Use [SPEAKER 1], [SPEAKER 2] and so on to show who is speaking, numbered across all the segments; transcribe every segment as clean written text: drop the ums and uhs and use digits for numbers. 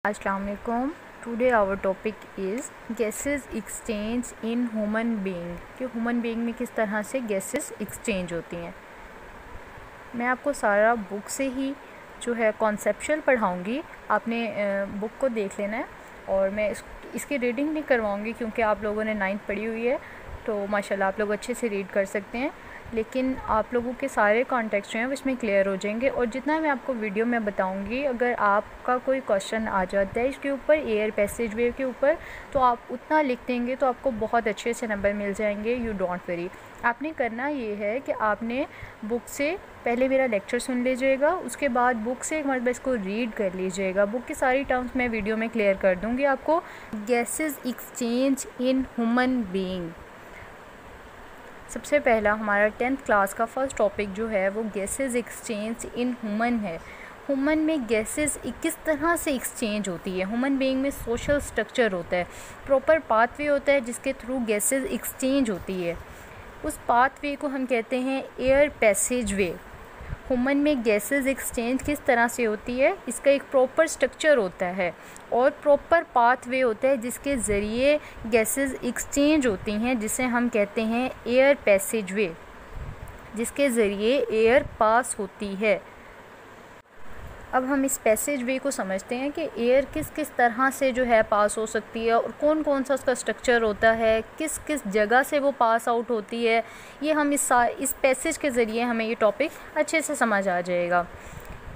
[SPEAKER 1] अस्सलाम वालेकुम। Today our topic is gases exchange in human being कि ह्यूमन बीइंग में किस तरह से गैसेस एक्सचेंज होती हैं। मैं आपको सारा बुक से ही जो है कॉन्सेप्चुअल पढ़ाऊँगी। आपने बुक को देख लेना है और मैं इसकी रीडिंग नहीं करवाऊँगी क्योंकि आप लोगों ने 9th पढ़ी हुई है तो माशाल्लाह आप लोग अच्छे से रीड कर सकते हैं, लेकिन आप लोगों के सारे कॉन्टेक्स्ट जो हैं उसमें क्लियर हो जाएंगे। और जितना मैं आपको वीडियो में बताऊंगी, अगर आपका कोई क्वेश्चन आ जाता है इसके ऊपर, एयर पैसेज वे के ऊपर, तो आप उतना लिख देंगे तो आपको बहुत अच्छे से नंबर मिल जाएंगे। You don't worry. आपने करना ये है कि आपने बुक से पहले मेरा लेक्चर सुन लीजिएगा, उसके बाद बुक से एक मरतबा इसको रीड कर लीजिएगा। बुक की सारी टर्म्स मैं वीडियो में क्लियर कर दूँगी आपको। Gases exchange in human being. सबसे पहला हमारा 10th क्लास का फर्स्ट टॉपिक जो है वो गैसेस एक्सचेंज इन ह्यूमन है। ह्यूमन में गैसेस किस तरह से एक्सचेंज होती है। ह्यूमन बीइंग में सोशल स्ट्रक्चर होता है, प्रॉपर पाथवे होता है जिसके थ्रू गैसेस एक्सचेंज होती है। उस पाथवे को हम कहते हैं एयर पैसेज वे। ह्यूमन में गैसेस एक्सचेंज किस तरह से होती है, इसका एक प्रॉपर स्ट्रक्चर होता है और प्रॉपर पाथवे होता है जिसके ज़रिए गैसेस एक्सचेंज होती हैं, जिसे हम कहते हैं एयर पैसेज वे, जिसके ज़रिए एयर पास होती है। अब हम इस पैसेज वे को समझते हैं कि एयर किस किस तरह से जो है पास हो सकती है और कौन कौन सा उसका स्ट्रक्चर होता है, किस किस जगह से वो पास आउट होती है। ये हम इस पैसेज के ज़रिए हमें ये टॉपिक अच्छे से समझ आ जाएगा।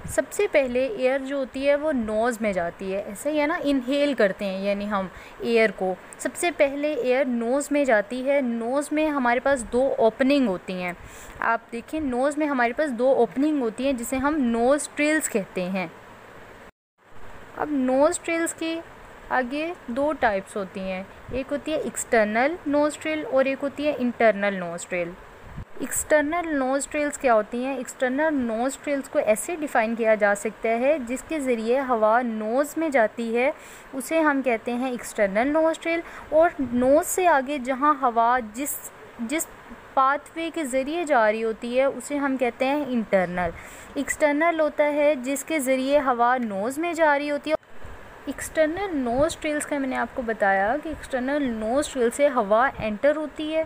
[SPEAKER 1] सबसे पहले एयर जो होती है वो नोज़ में जाती है, ऐसे ही है ना, इनहेल करते हैं यानी हम एयर को। सबसे पहले एयर नोज़ में जाती है। नोज़ में हमारे पास 2 ओपनिंग होती हैं। आप देखें, नोज़ में हमारे पास 2 ओपनिंग होती हैं जिसे हम नोस्ट्रिल्स कहते हैं। अब नोस्ट्रिल्स की आगे 2 टाइप्स होती हैं, एक होती है एक्सटर्नल नोस्ट्रिल और एक होती है इंटरनल नोस्ट्रिल। एक्सटर्नल नोस्ट्रिल्स क्या होती हैं? एक्सटर्नल नोस्ट्रिल्स को ऐसे डिफ़ाइन किया जा सकता है जिसके ज़रिए हवा नोज़ में जाती है, उसे हम कहते हैं एक्सटर्नल नोस्ट्रिल। और नोज़ से आगे जहां हवा जिस पाथवे के ज़रिए जा रही होती है उसे हम कहते हैं इंटरनल। एक्सटर्नल होता है जिसके ज़रिए हवा नोज़ में जा रही होती है। एक्सटर्नल नोस्ट्रिल्स का मैंने आपको बताया कि एक्सटर्नल नोस्ट्रिल से हवा एंटर होती है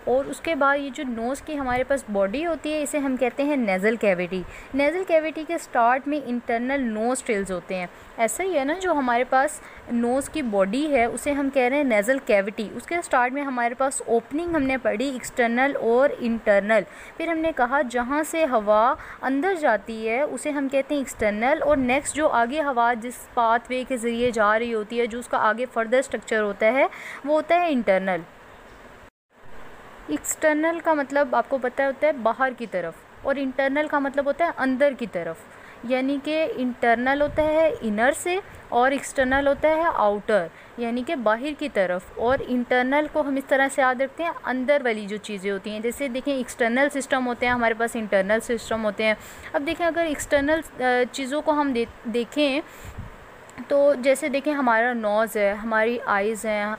[SPEAKER 1] और उसके बाद ये जो नोज़ की हमारे पास बॉडी होती है इसे हम कहते हैं नेज़ल कैविटी। नेज़ल कैविटी के स्टार्ट में इंटरनल नोस्ट्रिल्स होते हैं। ऐसा ही है ना, जो हमारे पास नोज़ की बॉडी है उसे हम कह रहे हैं नेज़ल कैविटी। उसके स्टार्ट में हमारे पास ओपनिंग हमने पढ़ी एक्सटर्नल और इंटरनल। फिर हमने कहा जहाँ से हवा अंदर जाती है उसे हम कहते हैं एक्सटर्नल, और नेक्स्ट जो आगे हवा जिस पाथवे के ज़रिए जा रही होती है, जो उसका आगे फर्दर स्ट्रक्चर होता है, वो होता है इंटरनल। एक्सटर्नल का मतलब आपको पता होता है बाहर की तरफ, और इंटरनल का मतलब होता है अंदर की तरफ। यानी कि इंटरनल होता है इनर से और एक्सटर्नल होता है आउटर, यानी कि बाहर की तरफ। और इंटरनल को हम इस तरह से याद रखते हैं, अंदर वाली जो चीज़ें होती हैं। जैसे देखें, एक्सटर्नल सिस्टम होते हैं हमारे पास, इंटरनल सिस्टम होते हैं। अब देखें, अगर एक्सटर्नल चीज़ों को हम देखें तो जैसे देखें, हमारा नोज़ है, हमारी आइज़ हैं,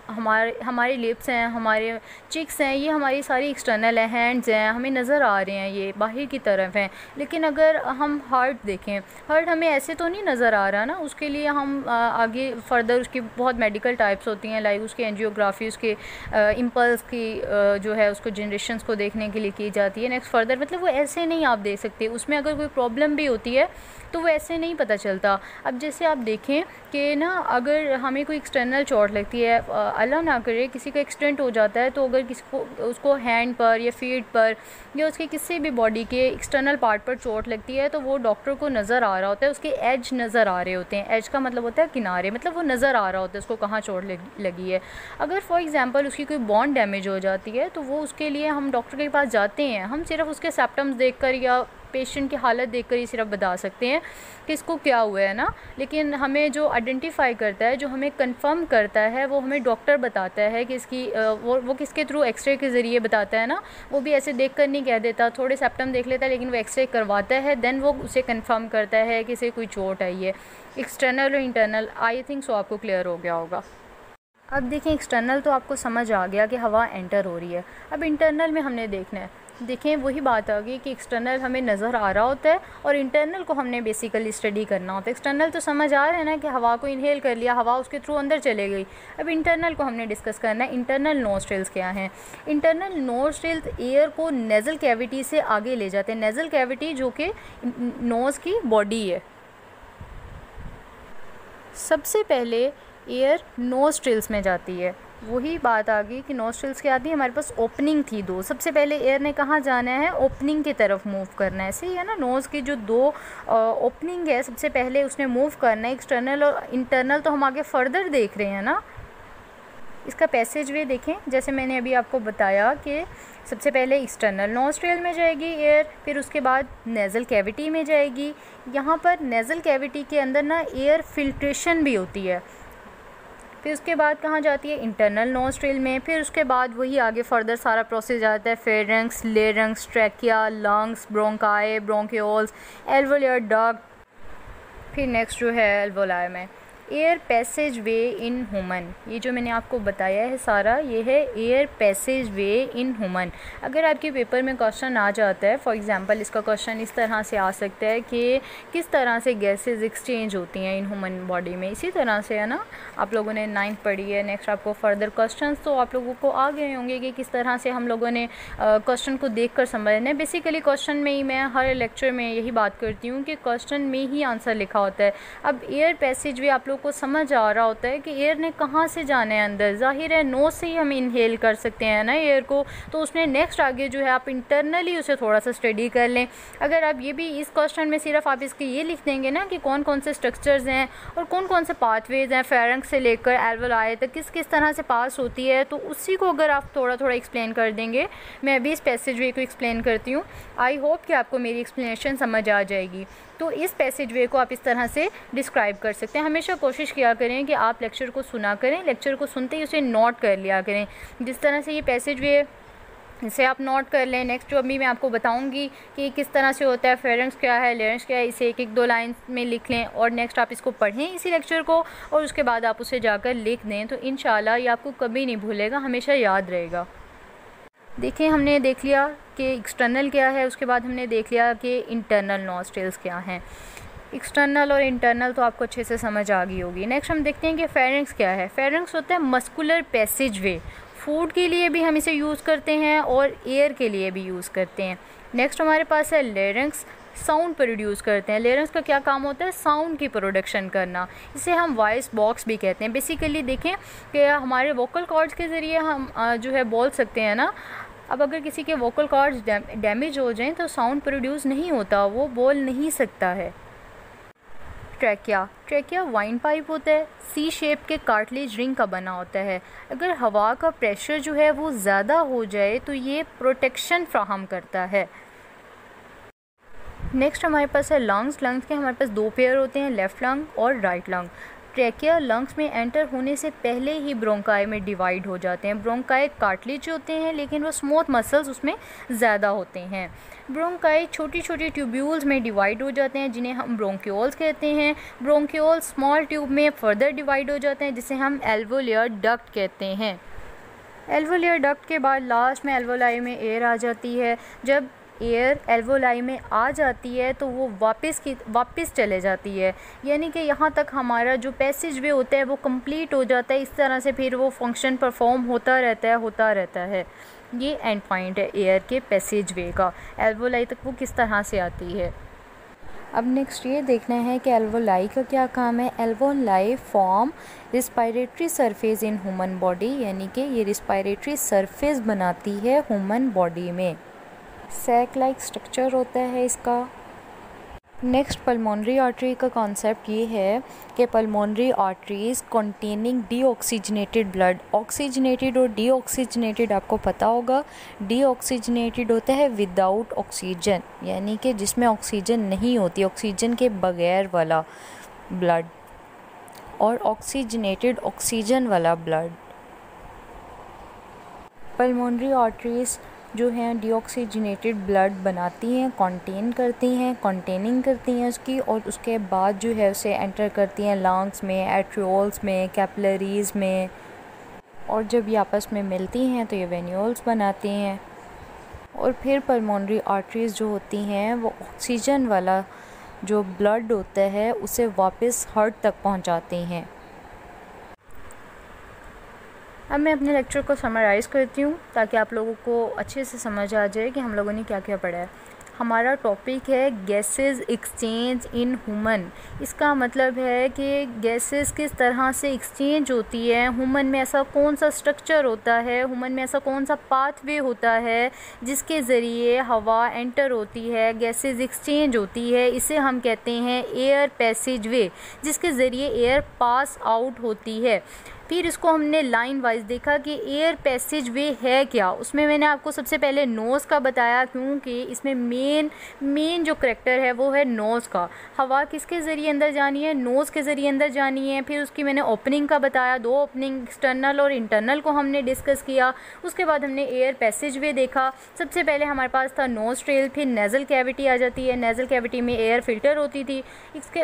[SPEAKER 1] हमारे लिप्स हैं, हमारे चिक्स हैं, ये हमारी सारी एक्सटर्नल है। हैंड्स हैं, हमें नज़र आ रहे हैं, ये बाहर की तरफ हैं। लेकिन अगर हम हार्ट देखें, हार्ट हमें ऐसे तो नहीं नज़र आ रहा ना, उसके लिए हम आगे फर्दर उसकी बहुत मेडिकल टाइप्स होती हैं, लाइक उसकी एंजियोग्राफी, उसके इम्पल्स की जो है उसको जनरेशंस को देखने के लिए की जाती है। नेक्स्ट फर्दर मतलब वो ऐसे नहीं आप देख सकते, उसमें अगर कोई प्रॉब्लम भी होती है तो वो ऐसे नहीं पता चलता। अब जैसे आप देखें कि ना, अगर हमें कोई एक्सटर्नल चोट लगती है, अल्लाह ना करे किसी का एक्सीडेंट हो जाता है, तो अगर किसी को उसको हैंड पर या फीट पर या उसके किसी भी बॉडी के एक्सटर्नल पार्ट पर चोट लगती है, तो वो डॉक्टर को नज़र आ रहा होता है, उसके एज नज़र आ रहे होते हैं। एज का मतलब होता है किनारे, मतलब वो नज़र आ रहा होता है उसको कहाँ चोट लगी है। अगर फॉर एग्जांपल उसकी कोई बोन डैमेज हो जाती है तो वो उसके लिए हम डॉक्टर के पास जाते हैं। हम सिर्फ उसके सिम्पटम्स देखकर या पेशेंट की हालत देखकर ही सिर्फ बता सकते हैं कि इसको क्या हुआ है ना, लेकिन हमें जो आइडेंटिफाई करता है, जो हमें कंफर्म करता है, वो हमें डॉक्टर बताता है कि इसकी वो किसके थ्रू, एक्सरे के ज़रिए बताता है ना। वो भी ऐसे देख कर नहीं कह देता, थोड़े सिम्पटम देख लेता है, लेकिन वो एक्सरे करवाता है, देन वो उसे कंफर्म करता है कि इसे कोई चोट आई है। एक्सटर्नल और इंटरनल, आई थिंक सो आपको क्लियर हो गया होगा। अब देखें, एक्सटर्नल तो आपको समझ आ गया कि हवा एंटर हो रही है। अब इंटरनल में हमने देखना है देखें वही बात आ गई कि एक्सटर्नल हमें नज़र आ रहा होता है और इंटरनल को हमने बेसिकली स्टडी करना होता है। एक्सटर्नल तो समझ आ रहा है ना कि हवा को इनहेल कर लिया, हवा उसके थ्रू अंदर चले गई। अब इंटरनल को हमने डिस्कस करना है। इंटरनल नोस्ट्रिल्स क्या हैं? इंटरनल नोस्ट्रिल्स एयर को नेज़ल कैविटी से आगे ले जाते हैं। नेज़ल कैविटी जो कि नोज़ की बॉडी है। सबसे पहले एयर नोस्ट्रिल्स में जाती है। वही बात आ गई कि नोस्ट्रिल्स क्या आती है, हमारे पास ओपनिंग थी दो। सबसे पहले एयर ने कहाँ जाना है? ओपनिंग की तरफ मूव करना है। सही है ना? नोज़ की जो दो ओपनिंग है सबसे पहले उसने मूव करना है। एक्सटर्नल और इंटरनल तो हम आगे फर्दर देख रहे हैं ना। इसका पैसेज वे देखें, जैसे मैंने अभी आपको बताया कि सबसे पहले एक्सटर्नल नोस्ट्रिल में जाएगी एयर, फिर उसके बाद नेज़ल कैविटी में जाएगी। यहाँ पर नेज़ल कैविटी के अंदर ना एयर फिल्ट्रेशन भी होती है। फिर उसके बाद कहाँ जाती है? इंटरनल नोस्ट्रिल में। फिर उसके बाद वही आगे फर्दर सारा प्रोसेस आता है। Pharynx, larynx, trachea, lungs, bronchi, bronchioles, alveolar duct, फिर नेक्स्ट जो है एल्वोलाई में। Air passage way in human, ये जो मैंने आपको बताया है सारा, ये है air passage way in human. अगर आपके पेपर में क्वेश्चन आ जाता है, फॉर एग्जांपल इसका क्वेश्चन इस तरह से आ सकता है कि किस तरह से गैसेस एक्सचेंज होती हैं इन ह्यूमन बॉडी में। इसी तरह से है ना, आप लोगों ने 9th पढ़ी है। नेक्स्ट आपको फर्दर क्वेश्चन तो आप लोगों को आ गए होंगे कि किस तरह से हम लोगों ने क्वेश्चन को देख कर समझना है। बेसिकली क्वेश्चन में ही मैं हर लेक्चर में यही बात करती हूँ कि क्वेश्चन में ही आंसर लिखा होता है। अब एयर पैसेज वे आप लोग को समझ आ रहा होता है कि एयर ने कहाँ से जाना है अंदर। जाहिर है नोज से ही हम इनहेल कर सकते हैं ना एयर को, तो उसमें नेक्स्ट आगे जो है आप इंटरनली उसे थोड़ा सा स्टडी कर लें। अगर आप ये भी इस क्वेश्चन में सिर्फ आप इसके ये लिख देंगे ना कि कौन कौन से स्ट्रक्चर्स हैं और कौन कौन से पाथवेज हैं फेरेंक्स से लेकर एल्वोलाई तक किस किस तरह से पास होती है, तो उसी को अगर आप थोड़ा थोड़ा एक्सप्लेन कर देंगे। मैं अभी इस पैसेज वे को एक्सप्लेन करती हूँ। आई होप कि आपको मेरी एक्सप्लेनेशन समझ आ जाएगी। तो इस पैसेज वे को आप इस तरह से डिस्क्राइब कर सकते हैं। हमेशा कोशिश किया करें कि आप लेक्चर को सुना करें, लेक्चर को सुनते ही उसे नोट कर लिया करें। जिस तरह से ये पैसेज वे इसे आप नोट कर लें। नेक्स्ट जो अभी मैं आपको बताऊंगी कि किस तरह से होता है, फेरेंक्स क्या है, लेरेंक्स क्या है, इसे एक एक दो लाइन में लिख लें और नेक्स्ट आप इसको पढ़ें इसी लेक्चर को और उसके बाद आप उसे जाकर लिख दें, तो इंशाल्लाह ये आपको कभी नहीं भूलेगा, हमेशा याद रहेगा। देखिए हमने देख लिया कि एक्सटर्नल क्या है, उसके बाद हमने देख लिया कि इंटरनल नोस्ट्रिल्स क्या हैं। एक्सटर्नल और इंटरनल तो आपको अच्छे से समझ आ गई होगी। नेक्स्ट हम देखते हैं कि फेरेंक्स क्या है। फेरेंक्स होता है मस्कुलर पैसेज वे। फूड के लिए भी हम इसे यूज़ करते हैं और एयर के लिए भी यूज़ करते हैं। नेक्स्ट हमारे पास है लेरेंक्स, साउंड प्रोड्यूस करते हैं। लेरेंक्स का क्या काम होता है? साउंड की प्रोडक्शन करना। इसे हम वॉइस बॉक्स भी कहते हैं। बेसिकली देखें कि हमारे वोकल कॉर्ड्स के ज़रिए हम जो है बोल सकते हैं ना। अब अगर किसी के वोकल कॉर्ड्स डैमेज हो जाएं तो साउंड प्रोड्यूस नहीं होता, वो बोल नहीं सकता है। ट्रैकिया वाइन पाइप होता है, सी शेप के कार्टिलेज रिंग का बना होता है। अगर हवा का प्रेशर जो है वो ज़्यादा हो जाए तो ये प्रोटेक्शन फ्राहम करता है। नेक्स्ट हमारे पास है लंग्स। लंग्स के हमारे पास दो पेयर होते हैं, लेफ़्ट लंग और राइट लंग। ट्रैकिया लंग्स में एंटर होने से पहले ही ब्रोंकाई में डिवाइड हो जाते हैं। ब्रोंकाई कार्टिलेज होते हैं लेकिन वो स्मूथ मसल्स उसमें ज़्यादा होते हैं। ब्रोंकाई छोटी छोटी ट्यूब्यूल्स में डिवाइड हो जाते हैं जिन्हें हम ब्रोंक्यूल्स कहते हैं। ब्रोंक्यूल स्मॉल ट्यूब में फर्दर डिवाइड हो जाते हैं जिसे हम एल्वोलियर डक्ट कहते हैं। एल्वोलियर डक्ट के बाद लास्ट में एल्वोलाई में एयर आ जाती है। जब एयर एल्वोलाई में आ जाती है तो वो वापस चले जाती है, यानी कि यहाँ तक हमारा जो पैसेज वे होता है वो कंप्लीट हो जाता है। इस तरह से फिर वो फंक्शन परफॉर्म होता रहता है। ये एंड पॉइंट है एयर के पैसेज वे का। एल्वोलाई तक वो किस तरह से आती है। अब नेक्स्ट ये देखना है कि एल्वोलाई का क्या काम है। Alveoli form respiratory surface in human body, यानी कि ये रिस्पायरेटरी सरफेस बनाती है ह्यूमन बॉडी में। सैक लाइक स्ट्रक्चर होता है इसका। नेक्स्ट पल्मोनरी आर्टरी का कॉन्सेप्ट ये है कि pulmonary arteries containing deoxygenated blood. Oxygenated और डीऑक्सीजनेटेड आपको पता होगा। डीऑक्सीजनेटेड होता है विदाउट ऑक्सीजन, यानी कि जिसमें ऑक्सीजन नहीं होती, ऑक्सीजन के बगैर वाला ब्लड, और ऑक्सीजनेटेड ऑक्सीजन वाला ब्लड। पल्मोनरी आर्टरीज जो हैं डीऑक्सीजनेटेड ब्लड बनाती हैं, कंटेनिंग करती हैं उसकी, और उसके बाद जो है उसे एंटर करती हैं लंग्स में, एट्रियोल्स में, कैपिलरीज़ में, और जब ये आपस में मिलती हैं तो ये वेन्यूल्स बनाती हैं। और फिर पल्मोनरी आर्टरीज़ जो होती हैं वो ऑक्सीजन वाला जो ब्लड होता है उसे वापस हार्ट तक पहुंचाते हैं। अब मैं अपने लेक्चर को समराइज़ करती हूँ ताकि आप लोगों को अच्छे से समझ आ जाए कि हम लोगों ने क्या क्या पढ़ा है। हमारा टॉपिक है गैसेस एक्सचेंज इन ह्यूमन। इसका मतलब है कि गैसेस किस तरह से एक्सचेंज होती है, ह्यूमन में ऐसा कौन सा स्ट्रक्चर होता है, ह्यूमन में ऐसा कौन सा पाथवे होता है जिसके ज़रिए हवा एंटर होती है, गैसेस एक्सचेंज होती है। इसे हम कहते हैं एयर पैसेज वे, जिसके ज़रिए एयर पास आउट होती है। फिर इसको हमने लाइन वाइज देखा कि एयर पैसेज वे है क्या। उसमें मैंने आपको सबसे पहले नोज़ का बताया, क्योंकि इसमें मेन जो करैक्टर है वो है नोज़ का। हवा किसके ज़रिए अंदर जानी है, नोज़ के ज़रिए अंदर जानी है। फिर उसकी मैंने ओपनिंग का बताया, 2 ओपनिंग एक्सटर्नल और इंटरनल को हमने डिस्कस किया। उसके बाद हमने एयर पैसेज वे देखा। सबसे पहले हमारे पास था नोज ट्रेल, फिर नेज़ल कैविटी आ जाती है, नेज़ल कैविटी में एयर फिल्टर होती थी।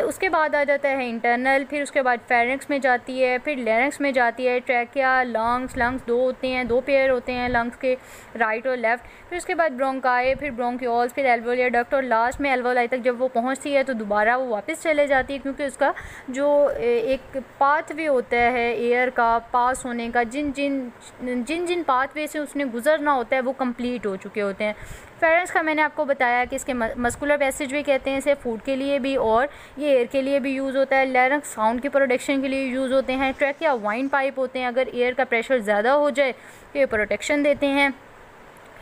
[SPEAKER 1] उसके बाद आ जाता है इंटरनल, फिर उसके बाद फेरिंक्स में जाती है, फिर लैरिंक्स में जाती है, ट्रैकिया, लंग्स 2 होते हैं, 2 पेयर होते हैं लंग्स के, राइट और लेफ़्ट। फिर उसके बाद ब्रोंकाई, फिर ब्रोंक्यूल्स, फिर एल्वोलियर डक्ट और लास्ट में एल्वोलाई तक जब वो पहुंचती है तो दोबारा वो वापस चले जाती है, क्योंकि उसका जो एक पाथवे होता है एयर का पास होने का, जिन जिन पाथवे से उसने गुजरना होता है वो कंप्लीट हो चुके होते हैं। फेरेंस का मैंने आपको बताया कि इसके मस्कुलर पैसेज वे कहते हैं इसे, फूड के लिए भी और ये एयर के लिए भी यूज़ होता है। लैरिंक्स साउंड की प्रोटेक्शन के लिए यूज़ होते हैं। ट्रैकिया वाइन पाइप होते हैं, अगर एयर का प्रेशर ज़्यादा हो जाए तो ये प्रोटेक्शन देते हैं।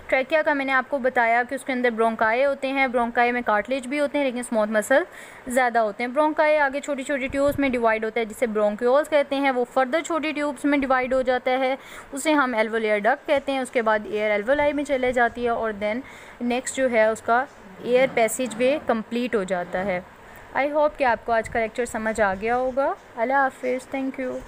[SPEAKER 1] ट्रैकिया का मैंने आपको बताया कि उसके अंदर ब्रोंकाई होते हैं, ब्रोंकाई में कार्टिलेज भी होते हैं लेकिन स्मूथ मसल ज़्यादा होते हैं। ब्रोंकाई आगे छोटी छोटी ट्यूब्स में डिवाइड होता है जिसे ब्रोंक्यूल्स कहते हैं, वो फर्दर छोटी ट्यूब्स में डिवाइड हो जाता है, उसे हम एल्वोलियर डक्ट कहते हैं। उसके बाद एयर एल्वोलाई में चले जाती है और देन नेक्स्ट जो है उसका एयर पैसेज वे कंप्लीट हो जाता है। आई होप कि आपको आज का लेक्चर समझ आ गया होगा। अल्लाह हाफिज़, थैंक यू।